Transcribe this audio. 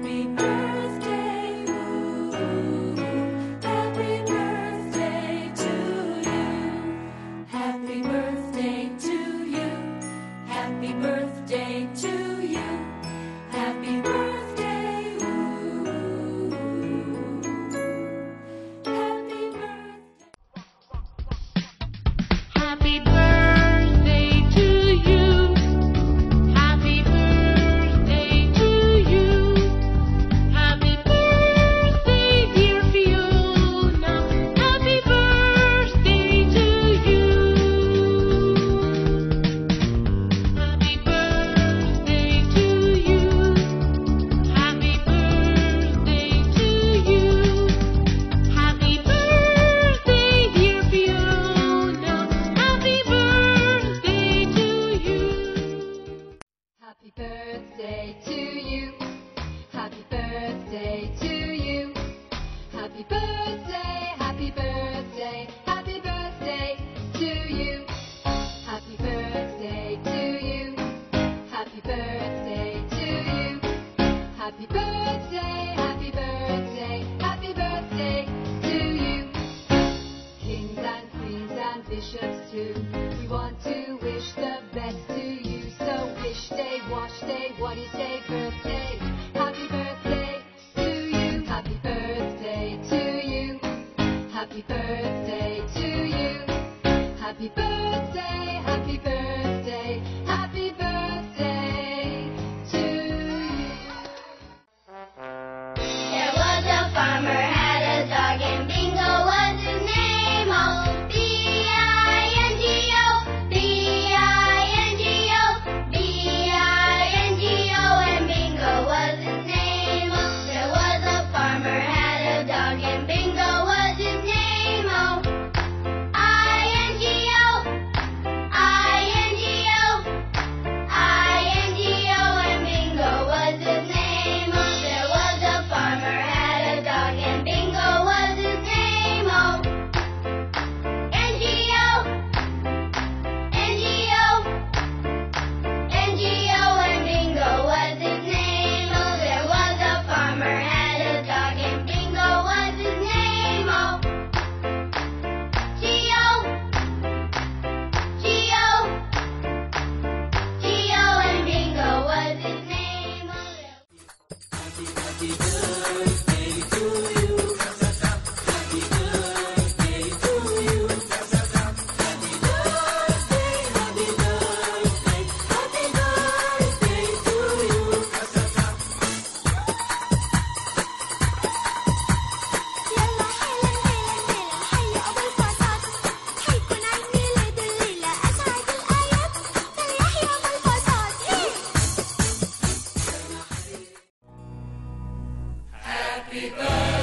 Happy birthday, ooh, happy birthday to you. Happy birthday to you. Happy birthday to you. Happy birthday, ooh, happy birthday. Happy birthday to you. Happy birthday to you. Happy birthday, dear Fiona. Happy birthday to you. Happy birthday to you. Happy birthday to you. Happy birthday, dear Fiona. Happy birthday to you. Happy birthday to you. Happy birthday to you. Happy birthday, happy birthday, happy birthday to you. Happy birthday to you. Happy birthday to you. Happy birthday, happy birthday, happy birthday to you. Kings and queens and bishops too, we want to wish the best to you. So wish day, wash day, what do you say, birthday? Happy birthday to you. Happy birthday to you. Happy birthday to you. Happy birthday, happy birthday, happy birthday to you. There was a farmer had a dog and Bingo was his name. Oh, B-I-N-G-O, B-I-N-G-O, B-I-N-G-O, and Bingo was his name. Oh, there was a farmer had a dog and Bingo was his name. Oh, I-N-G-O, I-N-G-O, I-N-G-O, and Bingo was his name. Oh, there was a farmer had a dog and Bingo was his name. Oh, N-G-O, N-G-O, N-G-O, and Bingo was his name. Oh, there was a farmer had a dog and Bingo was his name. Oh, G-O, G-O, G-O, and Bingo was his name. Oh, there يلا حيلا الليلة حيوا أبو الفرحات حيكون عيد ميلاد الليلة أسعد الآيات فليحيى أبو الفرحات Happy birthday.